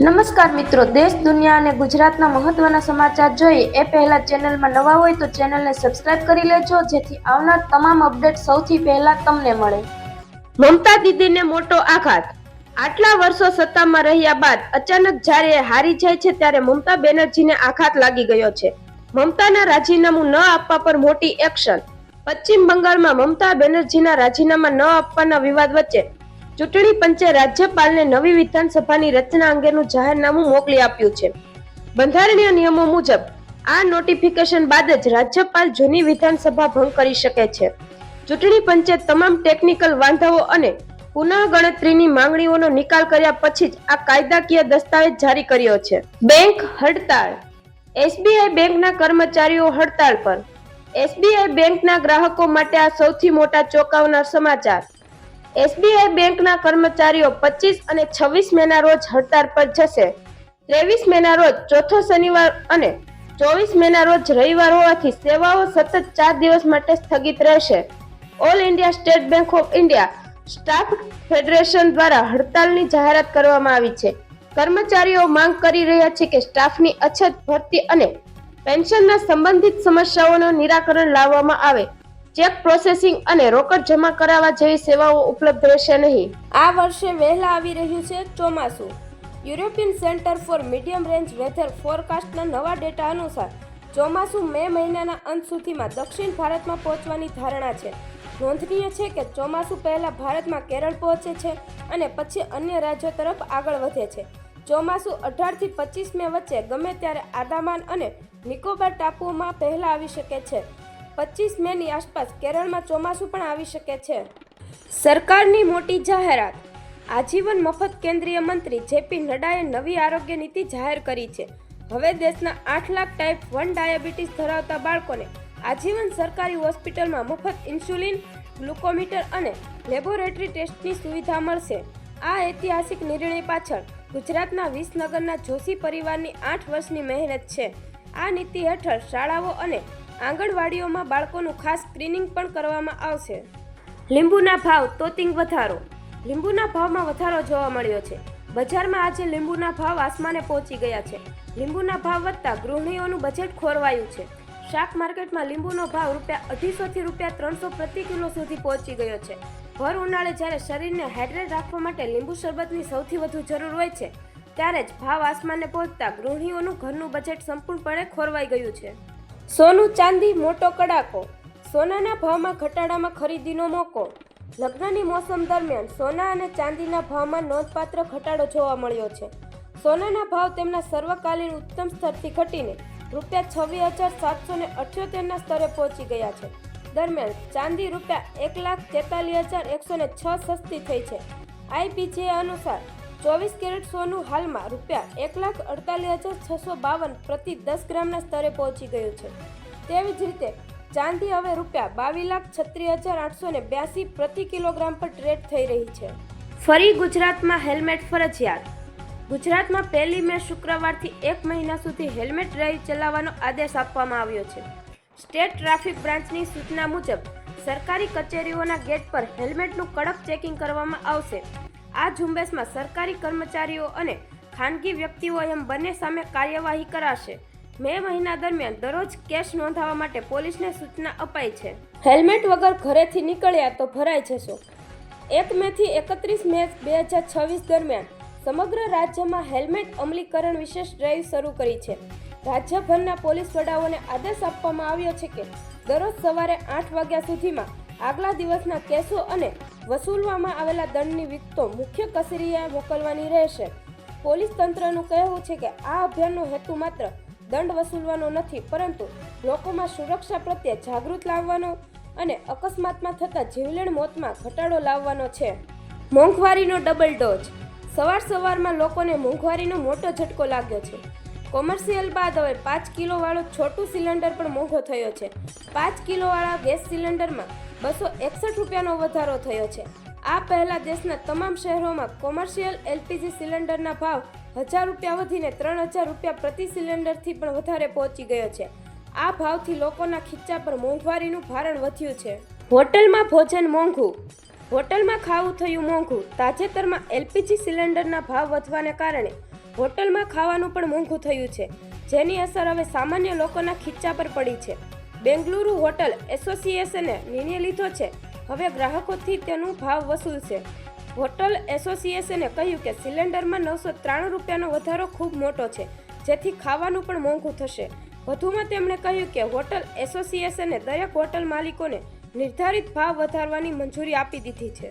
નમસ્કાર મિત્રો, દેશ દુનિયા અને ગુજરાતના મહત્વના સમાચાર જોઈએ એ પહેલા ચેનલમાં નવા હોય તો ચેનલને સબસ્ક્રાઇબ કરી લેજો, જેથી આવનાર તમામ અપડેટ સૌથી પહેલા તમને મળે. મમતા દીદીને મોટો આઘાત. આટલા વર્ષો સત્તામાં રહ્યા બાદ અચાનક જ્યારે હારી જાય છે ત્યારે મમતા બેનર્જીને આઘાત લાગી ગયો છે. મમતાના રાજીનામું ન આપવા પર મોટી એક્શન. પશ્ચિમ બંગાળમાં મમતા બેનર્જીના રાજીનામા ન આપવાના વિવાદ વચ્ચે ચૂંટણી પંચે રાજ્યપાલને નવી વિધાનસભાની રચના અંગેનું જાહેરનામું મોકલી આપ્યું છે. બંધારણીય નિયમો મુજબ આ નોટિફિકેશન બાદ જ રાજ્યપાલ જૂની વિધાનસભા ભંગ કરી શકે છે. ચૂંટણી પંચે તમામ ટેકનિકલ વાંધાઓ અને પુનઃગણતરીની માંગણીઓનો નિકાલ કર્યા પછી જ આ કાયદાકીય દસ્તાવેજ જારી કર્યો છે. બેંક હડતાળ. એસબીઆઈ બેંકના કર્મચારીઓ હડતાળ પર. એસબીઆઈ બેંકના ગ્રાહકો માટે આ સૌથી મોટા ચોંકાવનાર સમાચાર. એસબીઆઈ બેંકના કર્મચારીઓ 25 અને 26 મેના રોજ હડતાળ પર જશે. 23 મેના રોજ ચોથો શનિવાર અને 24 મેના રોજ રવિવાર હોવાથી સેવાઓ સતત 4 દિવસ માટે સ્થગિત રહેશે. All India state bank of India staff federation દ્વારા હડતાલની જાહેરાત કરવામાં આવી છે. કર્મચારીઓ માંગ કરી રહ્યા છે કે સ્ટાફની અછત, ભરતી અને પેન્શનના સંબંધિત સમસ્યાઓનું નિરાકરણ લાવવામાં આવે. ચેક પ્રોસેસિંગ અને રોકડ જમા કરાવવા જેવી સેવાઓ ઉપલબ્ધ રહેશે નહીં. આ વર્ષે વહેલા આવી રહ્યું છે ચોમાસું. European centre for medium range weather ફોરકાસ્ટના નવા ડેટા અનુસાર ચોમાસું મે મહિનાના અંત સુધીમાં દક્ષિણ ભારતમાં પહોંચવાની ધારણા છે. નોંધનીય છે કે ચોમાસું પહેલા ભારતમાં કેરળ પહોંચે છે અને પછી અન્ય રાજ્યો તરફ આગળ વધે છે. ચોમાસું 18 થી 25 મે વચ્ચે ગમે ત્યારે આંદામાન અને નિકોબાર ટાપુઓમાં પહેલા આવી શકે છે. 25 મેની આસપાસ કેરળમાં ચોમાસું પણ આવી શકે છે. સરકારની મોટી જાહેરાત. આજીવન મફત. કેન્દ્રીય મંત્રી જેપી નડ્ડાએ નવી આરોગ્ય નીતિ જાહેર કરી છે. હવે દેશના 8 લાખ ટાઈપ 1 ડાયાબિટીસ ધરાવતા બાળકોને આજીવન સરકારી હોસ્પિટલમાં મફત ઇન્સ્યુલિન, ગ્લુકોમીટર અને લેબોરેટરી ટેસ્ટની સુવિધા મળશે. આ ઐતિહાસિક નિર્ણય પાછળ ગુજરાતના વિસનગરના જોશી પરિવારની 8 વર્ષની મહેનત છે. આ નીતિ હેઠળ શાળાઓ અને આંગણવાડીઓમાં બાળકોનું ખાસ સ્ક્રીનિંગ પણ કરવામાં આવશે. લીંબુના ભાવ તોતિંગ વધારો. લીંબુના ભાવમાં વધારો જોવા મળ્યો છે. બજારમાં આજે લીંબુના ભાવ આસમાને પહોંચી ગયા છે. લીંબુના ભાવ વધતા ગૃહિણીઓનું બજેટ ખોરવાયું છે. શાક માર્કેટમાં લીંબુનો ભાવ ₹250 થી ₹300 પ્રતિ કિલો સુધી પહોંચી ગયો છે. ભર ઉનાળે જ્યારે શરીરને હાઇડ્રેટ રાખવા માટે લીંબુ શરબતની સૌથી વધુ જરૂર હોય છે, ત્યારે જ ભાવ આસમાને પહોંચતા ગૃહિણીઓનું ઘરનું બજેટ સંપૂર્ણપણે ખોરવાઈ ગયું છે. સોનું ચાંદી મોટો કડાકો. સોનાના ભાવમાં ઘટાડામાં ખરીદીનો મોકો. લગ્નની મોસમ દરમિયાન સોના અને ચાંદીના ભાવમાં નોંધપાત્ર ઘટાડો જોવા મળ્યો છે. સોનાના ભાવ તેમના સર્વકાલીન ઉચ્ચતમ સ્તરથી ઘટીને ₹26,778ના સ્તરે પહોંચી ગયા છે. દરમિયાન ચાંદી ₹1,43,106 સસ્તી થઈ છે. આઈબીજે અનુસાર 24 કેરેટ સોનું હાલમાં ₹1,48,652 પ્રતિ 10 ગ્રામના સ્તરે પહોંચી ગયું છે. તેવી જ રીતે ચાંદી હવે ₹22,36,882 પ્રતિ કિલોગ્રામ પર ટ્રેડ થઈ રહી છે. ફરી ગુજરાતમાં હેલ્મેટ ફરજિયાત. ગુજરાતમાં 1 મે શુક્રવારથી 1 મહિના સુધી હેલ્મેટ ડ્રાઈવ ચલાવવાનો આદેશ આપવામાં આવ્યો છે. સ્ટેટ ટ્રાફિક બ્રાન્ચની સૂચના મુજબ સરકારી કચેરીઓના ગેટ પર હેલ્મેટનું કડક ચેકિંગ કરવામાં આવશે. આ ઝુંબેશમાં સરકારી કર્મચારીઓ અને ખાનગી વ્યક્તિઓ એમ બંને સામે કાર્યવાહી કરાશે. મે મહિના દરમિયાન દરરોજ કેસ નોંધાવવા માટે પોલીસને સૂચના અપાઈ છે. હેલ્મેટ વગર ઘરેથી નીકળ્યા તો ભરાઈ જશો. 1 મે થી 31 મે 2026 દરમિયાન સમગ્ર રાજ્યમાં હેલ્મેટ અમલીકરણ વિશેષ ડ્રાઈવ શરૂ કરી છે. રાજ્યભરના પોલીસ વડાઓને આદેશ આપવામાં આવ્યો છે કે દરરોજ સવારે 8 વાગ્યા સુધીમાં આગલા દિવસના કેસો અને વસૂલવામાં આવેલા દંડની વિગતો મુખ્ય કચેરીએ મોકલવાની રહેશે. પોલીસ તંત્રનું કહેવું છે કે આ અભિયાનનો હેતુ માત્ર દંડ વસૂલવાનો નથી, પરંતુ લોકોમાં સુરક્ષા પ્રત્યે જાગૃત લાવવાનો અને અકસ્માતમાં થતા જીવલેણ મોતમાં ઘટાડો લાવવાનો છે. મોંઘવારીનો ડબલ ડોઝ. સવારમાં લોકોને મોંઘવારીનો મોટો ઝટકો લાગ્યો છે. કોમર્શિયલ બાદ હવે 5 કિલોવાળો છોટું સિલિન્ડર પણ મોંઘો થયો છે. 5 કિલોવાળા ગેસ સિલિન્ડરમાં ₹261નો વધારો થયો છે. આ પહેલા દેશના તમામ શહેરોમાં કોમર્શિયલ એલપીજી સિલિન્ડરના ભાવ ₹1000 વધીને ₹3000 પ્રતિ સિલિન્ડરથી પણ વધારે પહોંચી ગયો છે. આ ભાવથી લોકોના ખીચા પર મોંઘવારીનું ભારણ વધ્યું છે. હોટલમાં ભોજન મોંઘું. હોટલમાં ખાવું થયું મોંઘું. તાજેતરમાં એલપીજી સિલિન્ડરના ભાવ વધવાને કારણે હોટલમાં ખાવાનું પણ મોંઘું થયું છે, જેની અસર હવે સામાન્ય લોકોના ખીચા પર પડી છે. બેંગલુરુ હોટલ એસોસિએશને નિર્ણય લીધો છે, હવે ગ્રાહકોથી તેનું ભાવ વસૂલશે. હોટલ એસોસિએશને કહ્યું કે સિલિન્ડરમાં 993 રૂપિયાનો વધારો ખૂબ મોટો છે, જેથી ખાવાનું પણ મોંઘું થશે. વધુમાં તેમણે કહ્યું કે હોટલ એસોસિએશને દરેક હોટલ માલિકોને નિર્ધારિત ભાવ વધારવાની મંજૂરી આપી દીધી છે.